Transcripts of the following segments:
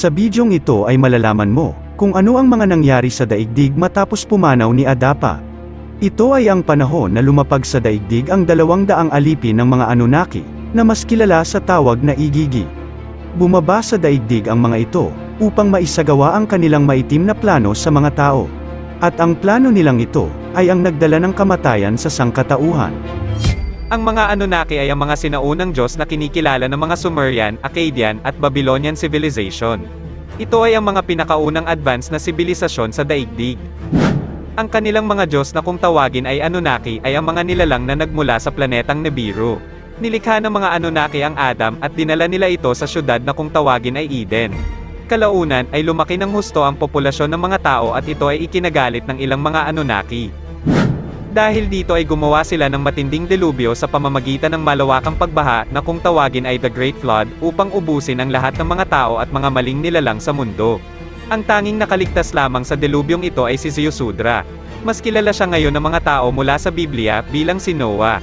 Sa bidyong ito ay malalaman mo kung ano ang mga nangyari sa daigdig matapos pumanaw ni Adapa. Ito ay ang panahon na lumapag sa daigdig ang 200 alipin ng mga Anunnaki, na mas kilala sa tawag na Igigi. Bumaba sa daigdig ang mga ito, upang maisagawa ang kanilang maitim na plano sa mga tao. At ang plano nilang ito, ay ang nagdala ng kamatayan sa sangkatauhan. Ang mga Anunnaki ay ang mga sinaunang Diyos na kinikilala ng mga Sumerian, Akkadian, at Babylonian civilization. Ito ay ang mga pinakaunang advanced na sibilisasyon sa daigdig. Ang kanilang mga Diyos na kung tawagin ay Anunnaki ay ang mga nilalang na nagmula sa planetang Nibiru. Nilikha ng mga Anunnaki ang Adam at dinala nila ito sa syudad na kung tawagin ay Eden. Kalaunan ay lumaki ng husto ang populasyon ng mga tao at ito ay ikinagalit ng ilang mga Anunnaki. Dahil dito ay gumawa sila ng matinding delubyo sa pamamagitan ng malawakang pagbaha na kung tawagin ay The Great Flood upang ubusin ang lahat ng mga tao at mga maling nilalang sa mundo. Ang tanging nakaligtas lamang sa delubyong ito ay si Ziusudra. Mas kilala siya ngayon ng mga tao mula sa Biblia bilang si Noah.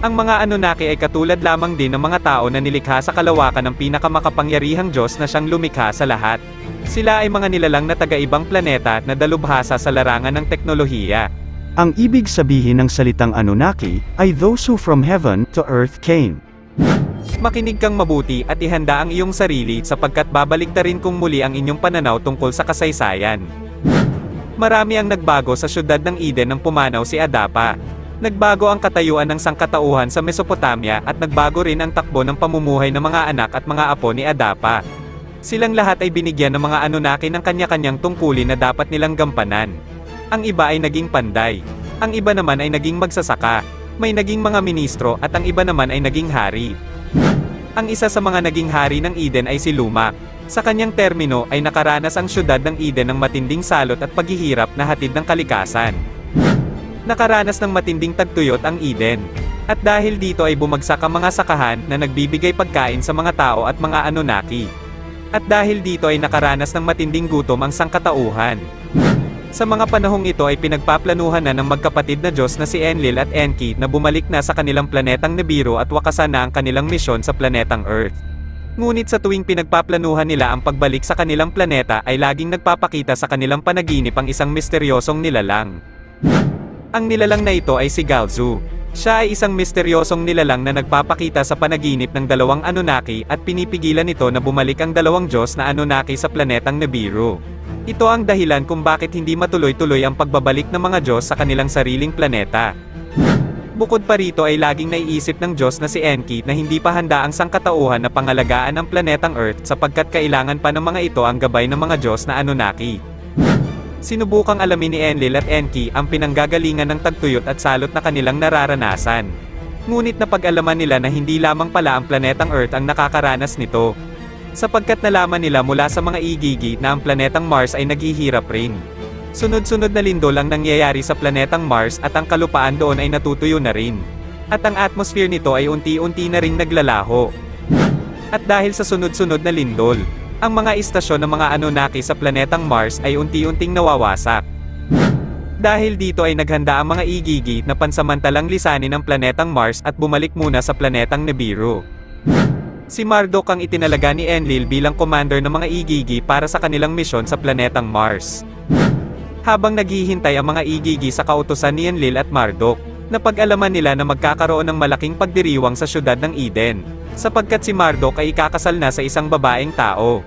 Ang mga Anunnaki ay katulad lamang din ng mga tao na nilikha sa kalawakan ng pinakamakapangyarihang Diyos na siyang lumikha sa lahat. Sila ay mga nilalang na taga-ibang planeta na dalubhasa sa larangan ng teknolohiya. Ang ibig sabihin ng salitang Anunnaki ay those who from heaven to earth came. Makinig kang mabuti at ihanda ang iyong sarili sapagkat babaliktarin kong muli ang inyong pananaw tungkol sa kasaysayan. Marami ang nagbago sa syudad ng Eden nang pumanaw si Adapa. Nagbago ang katayuan ng sangkatauhan sa Mesopotamia at nagbago rin ang takbo ng pamumuhay ng mga anak at mga apo ni Adapa. Silang lahat ay binigyan ng mga Anunnaki ng kanya-kanyang tungkulin na dapat nilang gampanan. Ang iba ay naging panday. Ang iba naman ay naging magsasaka. May naging mga ministro at ang iba naman ay naging hari. Ang isa sa mga naging hari ng Eden ay si Lumak. Sa kanyang termino ay nakaranas ang syudad ng Eden ng matinding salot at paghihirap na hatid ng kalikasan. Nakaranas ng matinding tagtuyot ang Eden. At dahil dito ay bumagsak ang mga sakahan na nagbibigay pagkain sa mga tao at mga Anunnaki. At dahil dito ay nakaranas ng matinding gutom ang sangkatauhan. Sa mga panahong ito ay pinagpaplanuhan na ng magkapatid na Diyos na si Enlil at Enki na bumalik na sa kanilang planetang Nibiru at wakasan na ang kanilang misyon sa planetang Earth. Ngunit sa tuwing pinagpaplanuhan nila ang pagbalik sa kanilang planeta ay laging nagpapakita sa kanilang panaginip ang isang misteryosong nilalang. Ang nilalang na ito ay si Galzu. Siya ay isang misteryosong nilalang na nagpapakita sa panaginip ng dalawang Anunnaki at pinipigilan ito na bumalik ang dalawang Diyos na Anunnaki sa planetang Nibiru. Ito ang dahilan kung bakit hindi matuloy-tuloy ang pagbabalik ng mga Diyos sa kanilang sariling planeta. Bukod pa rito ay laging naiisip ng Diyos na si Enki na hindi pa handa ang sangkatauhan na pangalagaan ang planetang Earth sapagkat kailangan pa ng mga ito ang gabay ng mga Diyos na Anunnaki. Sinubukang alamin ni Enlil at Enki ang pinanggagalingan ng tagtuyot at salot na kanilang nararanasan. Ngunit napag-alaman nila na hindi lamang pala ang planetang Earth ang nakakaranas nito. Sapagkat nalaman nila mula sa mga igigi na ang planetang Mars ay naghihirap rin. Sunod-sunod na lindol ang nangyayari sa planetang Mars at ang kalupaan doon ay natutuyo na rin. At ang atmosphere nito ay unti-unti na ring naglalaho. At dahil sa sunod-sunod na lindol, ang mga istasyon ng mga Anunnaki sa planetang Mars ay unti-unting nawawasak. Dahil dito ay naghanda ang mga igigi na pansamantalang lisanin ang planetang Mars at bumalik muna sa planetang Nibiru. Si Marduk ang itinalaga ni Enlil bilang commander ng mga igigi para sa kanilang misyon sa planetang Mars. Habang naghihintay ang mga igigi sa kautusan ni Enlil at Marduk, napag-alaman nila na magkakaroon ng malaking pagdiriwang sa syudad ng Eden, sapagkat si Marduk ay ikakasal na sa isang babaeng tao.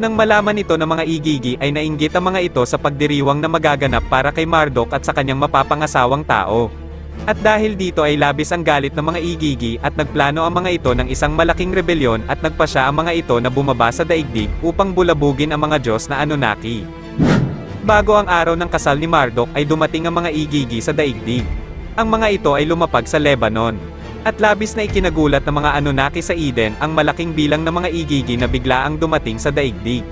Nang malaman ito ng mga igigi ay nainggit ang mga ito sa pagdiriwang na magaganap para kay Marduk at sa kanyang mapapangasawang tao. At dahil dito ay labis ang galit ng mga igigi at nagplano ang mga ito ng isang malaking rebelyon at nagpasya ang mga ito na bumaba sa daigdig upang bulabugin ang mga Diyos na Anunnaki. Bago ang araw ng kasal ni Marduk ay dumating ang mga igigi sa daigdig. Ang mga ito ay lumapag sa Lebanon. At labis na ikinagulat ng mga Anunnaki sa Eden ang malaking bilang ng mga igigi na biglaang dumating sa daigdig.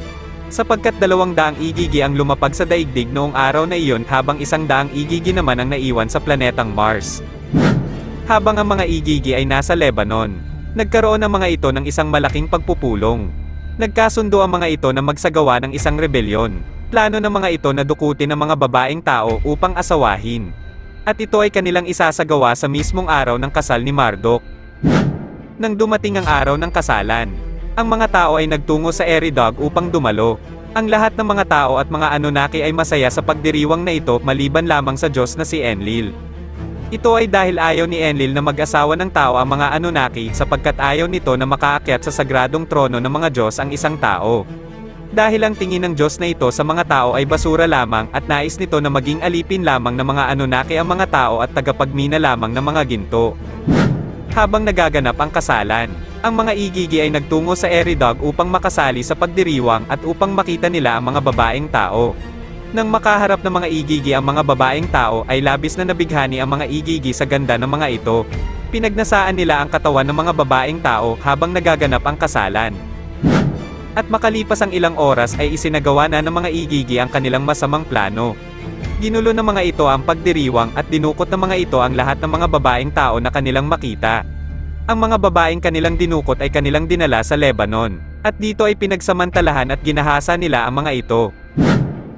Sapagkat 200 igigi ang lumapag sa daigdig noong araw na iyon habang 100 igigi naman ang naiwan sa planetang Mars. Habang ang mga igigi ay nasa Lebanon, nagkaroon ang mga ito ng isang malaking pagpupulong. Nagkasundo ang mga ito na magsagawa ng isang rebelyon. Plano ng mga ito na dukutin ang mga babaeng tao upang asawahin. At ito ay kanilang isasagawa sa mismong araw ng kasal ni Marduk. Nang dumating ang araw ng kasalan, Ang mga tao ay nagtungo sa Eridog upang dumalo. Ang lahat ng mga tao at mga Anunnaki ay masaya sa pagdiriwang na ito maliban lamang sa Diyos na si Enlil. Ito ay dahil ayaw ni Enlil na mag-asawa ng tao ang mga Anunnaki sapagkat ayaw nito na makaakyat sa sagradong trono ng mga Diyos ang isang tao. Dahil ang tingin ng Diyos na ito sa mga tao ay basura lamang at nais nito na maging alipin lamang ng mga Anunnaki ang mga tao at tagapagmina lamang ng mga ginto. Habang nagaganap ang kasalan, ang mga igigi ay nagtungo sa Eridog upang makasali sa pagdiriwang at upang makita nila ang mga babaeng tao. Nang makaharap ng mga igigi ang mga babaeng tao ay labis na nabighani ang mga igigi sa ganda ng mga ito. Pinagnasaan nila ang katawan ng mga babaeng tao habang nagaganap ang kasalan. At makalipas ang ilang oras ay isinagawa na ng mga igigi ang kanilang masamang plano. Ginulo ng mga ito ang pagdiriwang at dinukot ng mga ito ang lahat ng mga babaeng tao na kanilang makita. Ang mga babaeng kanilang dinukot ay kanilang dinala sa Lebanon, at dito ay pinagsamantalahan at ginahasa nila ang mga ito.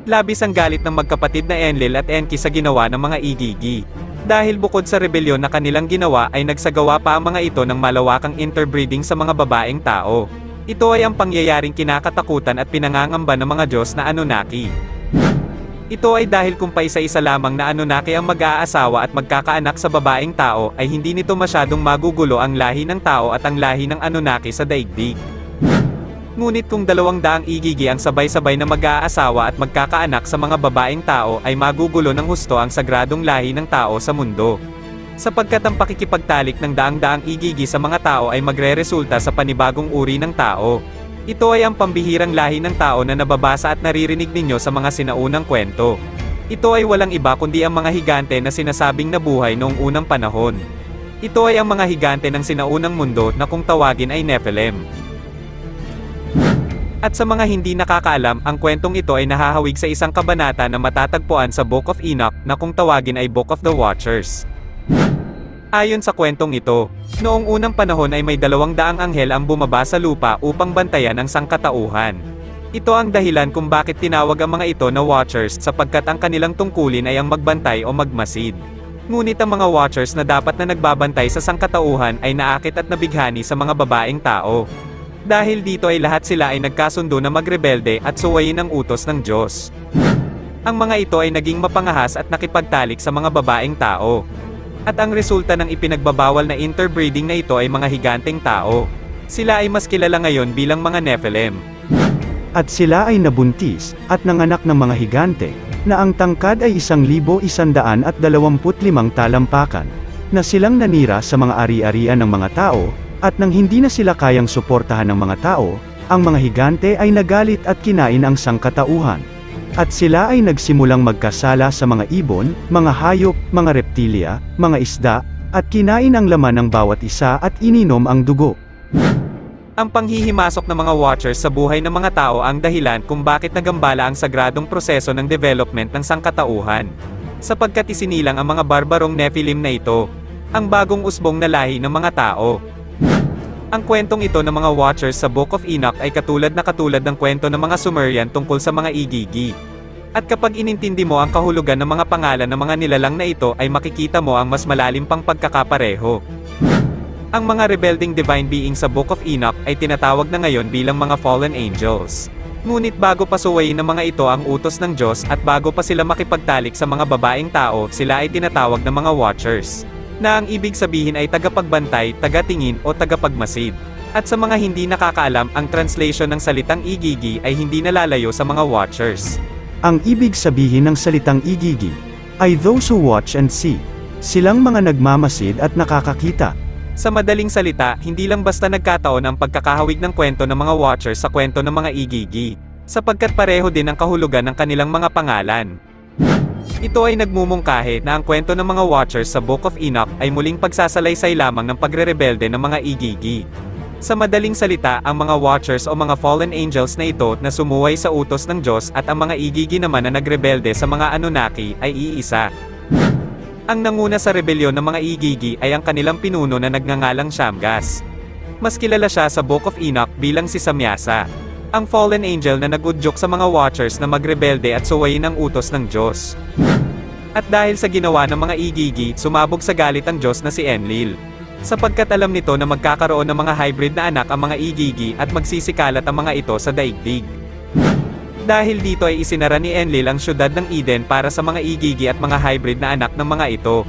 Labis ang galit ng magkapatid na Enlil at Enki sa ginawa ng mga igigi. Dahil bukod sa rebelyon na kanilang ginawa ay nagsagawa pa ang mga ito ng malawakang interbreeding sa mga babaeng tao. Ito ay ang pangyayaring kinakatakutan at pinangangamba ng mga Diyos na Anunnaki. Ito ay dahil kung paisa-isa lamang na Anunnaki ang mag-aasawa at magkakaanak sa babaeng tao ay hindi nito masyadong magugulo ang lahi ng tao at ang lahi ng Anunnaki sa daigdig. Ngunit kung 200 igigi ang sabay-sabay na mag-aasawa at magkakaanak sa mga babaeng tao ay magugulo ng husto ang sagradong lahi ng tao sa mundo. Sapagkat ang pakikipagtalik ng daang-daang igigi sa mga tao ay magreresulta sa panibagong uri ng tao. Ito ay ang pambihirang lahi ng tao na nababasa at naririnig ninyo sa mga sinaunang kwento. Ito ay walang iba kundi ang mga higante na sinasabing nabuhay noong unang panahon. Ito ay ang mga higante ng sinaunang mundo na kung tawagin ay Nephilim. At sa mga hindi nakakaalam, ang kwentong ito ay nahahawig sa isang kabanata na matatagpuan sa Book of Enoch na kung tawagin ay Book of the Watchers. Ayon sa kwentong ito, noong unang panahon ay may 200 anghel ang bumaba sa lupa upang bantayan ang sangkatauhan. Ito ang dahilan kung bakit tinawag ang mga ito na Watchers sapagkat ang kanilang tungkulin ay ang magbantay o magmasid. Ngunit ang mga Watchers na dapat na nagbabantay sa sangkatauhan ay naakit at nabighani sa mga babaeng tao. Dahil dito ay lahat sila ay nagkasundo na magrebelde at suwayin ang utos ng Diyos. Ang mga ito ay naging mapangahas at nakipagtalik sa mga babaeng tao. At ang resulta ng ipinagbabawal na interbreeding na ito ay mga higanteng tao. Sila ay mas kilala ngayon bilang mga Nephilim. At sila ay nabuntis, at nanganak ng mga higante, na ang tangkad ay 1,125 talampakan, na silang nanira sa mga ari-arian ng mga tao, at nang hindi na sila kayang suportahan ng mga tao, ang mga higante ay nagalit at kinain ang sangkatauhan. At sila ay nagsimulang magkasala sa mga ibon, mga hayop, mga reptilya, mga isda, at kinain ang laman ng bawat isa at ininom ang dugo. Ang panghihimasok ng mga Watchers sa buhay ng mga tao ang dahilan kung bakit nagambala ang sagradong proseso ng development ng sangkatauhan. Sapagkat isinilang ang mga barbarong Nephilim na ito, ang bagong usbong na lahi ng mga tao. Ang kwentong ito ng mga Watchers sa Book of Enoch ay katulad ng kwento ng mga Sumerian tungkol sa mga igigi. At kapag inintindi mo ang kahulugan ng mga pangalan ng mga nilalang na ito ay makikita mo ang mas malalim pang pagkakapareho. Ang mga rebelding divine beings sa Book of Enoch ay tinatawag na ngayon bilang mga fallen angels. Ngunit bago pa suwayin ng mga ito ang utos ng Diyos at bago pa sila makipagtalik sa mga babaeng tao, sila ay tinatawag na mga Watchers. Na ang ibig sabihin ay tagapagbantay, tagatingin o tagapagmasid. At sa mga hindi nakakaalam, ang translation ng salitang igigi ay hindi nalalayo sa mga Watchers. Ang ibig sabihin ng salitang igigi ay those who watch and see. Silang mga nagmamasid at nakakakita. Sa madaling salita, hindi lang basta nagkataon ang pagkakahawig ng kwento ng mga Watchers sa kwento ng mga igigi, sapagkat pareho din ang kahulugan ng kanilang mga pangalan. Ito ay nagmumungkahi na ang kwento ng mga Watchers sa Book of Enoch ay muling pagsasalaysay lamang ng pagrerebelde ng mga igigi. Sa madaling salita, ang mga Watchers o mga fallen angels na ito na sumuway sa utos ng Diyos at ang mga igigi naman na nagrebelde sa mga Anunnaki ay iisa. Ang nanguna sa rebelyon ng mga igigi ay ang kanilang pinuno na nagngangalang Shamgas. Mas kilala siya sa Book of Enoch bilang si Samyasa, ang fallen angel na nagudyok sa mga Watchers na magrebelde at suwayin ang utos ng Diyos. At dahil sa ginawa ng mga igigi, sumabog sa galit ang Diyos na si Enlil. Sapagkat alam nito na magkakaroon ng mga hybrid na anak ang mga igigi at magsisikalat ang mga ito sa daigdig. Dahil dito ay isinara ni Enlil ang siyudad ng Eden para sa mga igigi at mga hybrid na anak ng mga ito.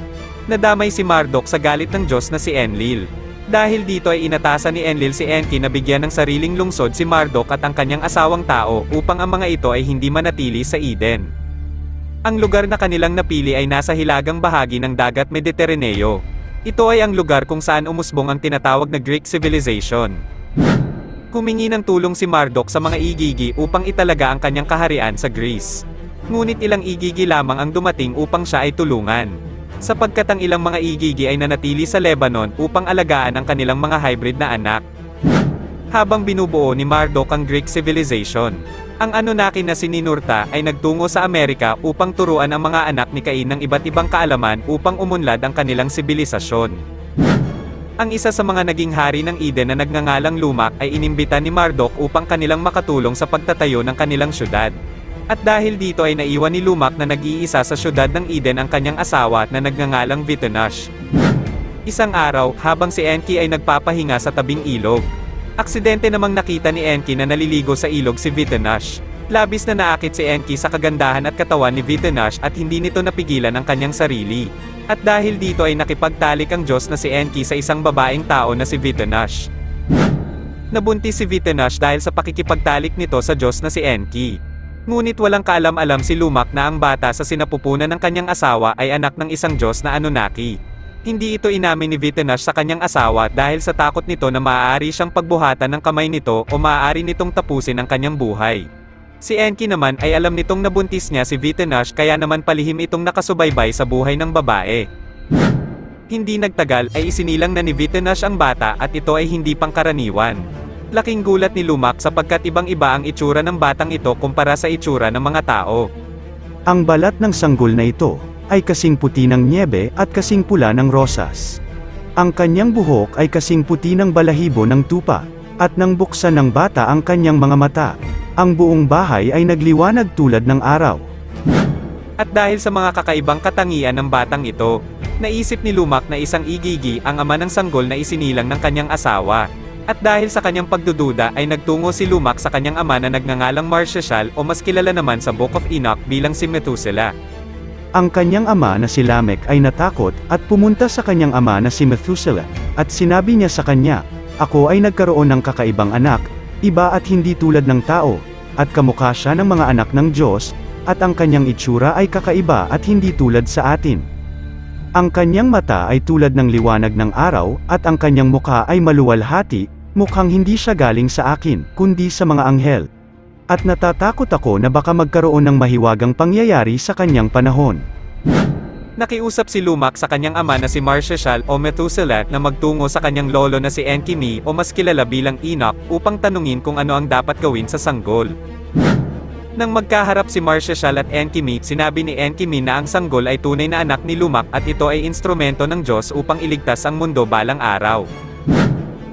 Nadamay si Marduk sa galit ng Diyos na si Enlil. Dahil dito ay inatasan ni Enlil si Enki na bigyan ng sariling lungsod si Marduk at ang kanyang asawang tao upang ang mga ito ay hindi manatili sa Eden. Ang lugar na kanilang napili ay nasa hilagang bahagi ng dagat Mediteraneo. Ito ay ang lugar kung saan umusbong ang tinatawag na Greek civilization. Humingi ng tulong si Marduk sa mga igigi upang italaga ang kanyang kaharian sa Greece. Ngunit ilang igigi lamang ang dumating upang siya ay tulungan. Sapagkat ang ilang mga igigi ay nanatili sa Lebanon upang alagaan ang kanilang mga hybrid na anak. Habang binubuo ni Marduk ang Greek civilization, ang Anunnaki na si Ninurta ay nagtungo sa Amerika upang turuan ang mga anak ni Cain ng iba't ibang kaalaman upang umunlad ang kanilang sibilisasyon. Ang isa sa mga naging hari ng Eden na nagngangalang Lumak ay inimbita ni Marduk upang kanilang makatulong sa pagtatayo ng kanilang syudad. At dahil dito ay naiwan ni Lumak na nag-iisa sa syudad ng Eden ang kanyang asawa na nagngangalang Vitenash. Isang araw, habang si Enki ay nagpapahinga sa tabing ilog, aksidente namang nakita ni Enki na naliligo sa ilog si Vitenash. Labis na naakit si Enki sa kagandahan at katawan ni Vitenash at hindi nito napigilan ang kanyang sarili. At dahil dito ay nakipagtalik ang Diyos na si Enki sa isang babaeng tao na si Vitenash. Nabuntis si Vitenash dahil sa pakikipagtalik nito sa Diyos na si Enki. Ngunit walang kaalam-alam si Lumak na ang bata sa sinapupunan ng kanyang asawa ay anak ng isang Diyos na Anunnaki. Hindi ito inamin ni Vitenash sa kanyang asawa dahil sa takot nito na maaari siyang pagbuhatan ng kamay nito o maaari nitong tapusin ang kanyang buhay. Si Enki naman ay alam nitong nabuntis niya si Vitenash kaya naman palihim itong nakasubaybay sa buhay ng babae. Hindi nagtagal ay isinilang na ni Vitenash ang bata at ito ay hindi pangkaraniwan. Laking gulat ni Lumak sapagkat ibang-iba ang itsura ng batang ito kumpara sa itsura ng mga tao. Ang balat ng sanggol na ito ay kasing puti ng nyebe at kasing pula ng rosas. Ang kanyang buhok ay kasing puti ng balahibo ng tupa, at nang buksan ng bata ang kanyang mga mata, ang buong bahay ay nagliwanag tulad ng araw. At dahil sa mga kakaibang katangian ng batang ito, naisip ni Lumak na isang igigi ang ama ng sanggol na isinilang ng kanyang asawa. At dahil sa kanyang pagdududa ay nagtungo si Lumak sa kanyang ama na nagngangalang Marshashal o mas kilala naman sa Book of Enoch bilang si Methuselah. Ang kanyang ama na si Lamech ay natakot at pumunta sa kanyang ama na si Methuselah, at sinabi niya sa kanya, "Ako ay nagkaroon ng kakaibang anak, iba at hindi tulad ng tao, at kamukha siya ng mga anak ng Diyos, at ang kanyang itsura ay kakaiba at hindi tulad sa atin. Ang kanyang mata ay tulad ng liwanag ng araw, at ang kanyang mukha ay maluwalhati, mukhang hindi siya galing sa akin, kundi sa mga anghel. At natatakot ako na baka magkaroon ng mahiwagang pangyayari sa kanyang panahon." Nakiusap si Lumak sa kanyang ama na si Marshashal o Methuselah na magtungo sa kanyang lolo na si Enki o mas kilala bilang Enoch upang tanungin kung ano ang dapat gawin sa sanggol. Nang magkaharap si Marshashal at Enki, sinabi ni Enki na ang sanggol ay tunay na anak ni Lumak at ito ay instrumento ng Diyos upang iligtas ang mundo balang araw.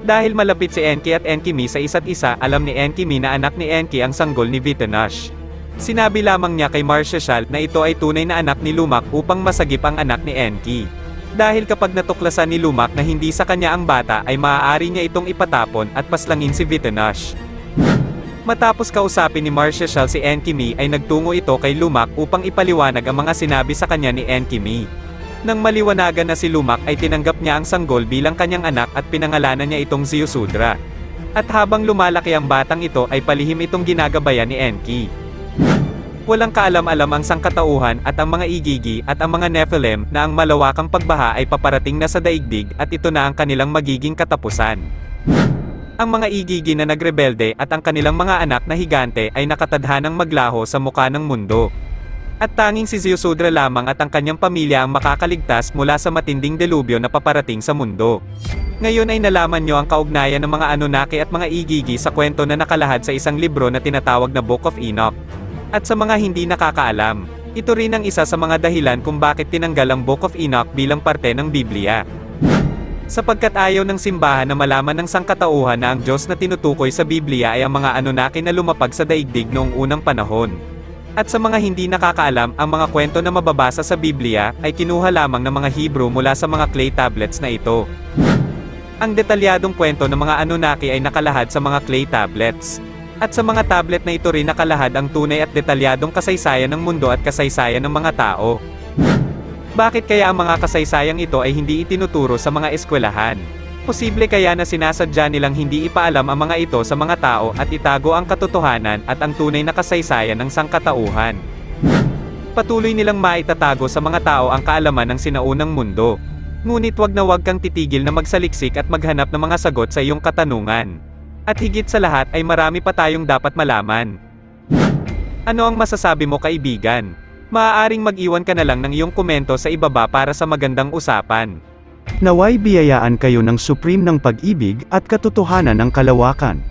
Dahil malapit si Enki at Enki sa isa't isa, alam ni Enki na anak ni Enki ang sanggol ni Vitenash. Sinabi lamang niya kay Marshashal na ito ay tunay na anak ni Lumak upang masagip ang anak ni Enki. Dahil kapag natuklasan ni Lumak na hindi sa kanya ang bata ay maaari niya itong ipatapon at paslangin si Vitenash. Matapos kausapin ni Marshashal si Enki ay nagtungo ito kay Lumak upang ipaliwanag ang mga sinabi sa kanya ni Enki. Nang maliwanagan na si Lumak ay tinanggap niya ang sanggol bilang kanyang anak at pinangalanan niya itong Ziusudra. At habang lumalaki ang batang ito ay palihim itong ginagabayan ni Enki. Walang kaalam-alam ang sangkatauhan at ang mga igigi at ang mga Nephilim na ang malawakang pagbaha ay paparating na sa daigdig at ito na ang kanilang magiging katapusan. Ang mga igigi na nagrebelde at ang kanilang mga anak na higante ay nakatadhanang maglaho sa mukha ng mundo. At tanging si Ziusudra lamang at ang kanyang pamilya ang makakaligtas mula sa matinding delubyo na paparating sa mundo. Ngayon ay nalaman nyo ang kaugnayan ng mga Anunnaki at mga igigi sa kwento na nakalahad sa isang libro na tinatawag na Book of Enoch. At sa mga hindi nakakaalam, ito rin ang isa sa mga dahilan kung bakit tinanggal ang Book of Enoch bilang parte ng Biblia. Sapagkat ayaw ng simbahan na malaman ng sangkatauhan na ang Diyos na tinutukoy sa Biblia ay ang mga Anunnaki na lumapag sa daigdig noong unang panahon. At sa mga hindi nakakaalam, ang mga kwento na mababasa sa Biblia ay kinuha lamang ng mga Hebrew mula sa mga clay tablets na ito. Ang detalyadong kwento ng mga Anunnaki ay nakalahad sa mga clay tablets. At sa mga tablet na ito rin nakalahad ang tunay at detalyadong kasaysayan ng mundo at kasaysayan ng mga tao. Bakit kaya ang mga kasaysayang ito ay hindi itinuturo sa mga eskwelahan? Posible kaya na sinasadya nilang hindi ipaalam ang mga ito sa mga tao at itago ang katotohanan at ang tunay na kasaysayan ng sangkatauhan. Patuloy nilang maitatago sa mga tao ang kaalaman ng sinaunang mundo. Ngunit wag kang titigil na magsaliksik at maghanap ng mga sagot sa iyong katanungan. At higit sa lahat ay marami pa tayong dapat malaman. Ano ang masasabi mo, kaibigan? Maaaring mag-iwan ka na lang ng iyong komento sa ibaba para sa magandang usapan. Naway biyayaan kayo ng supreme ng pag-ibig at katotohanan ng kalawakan.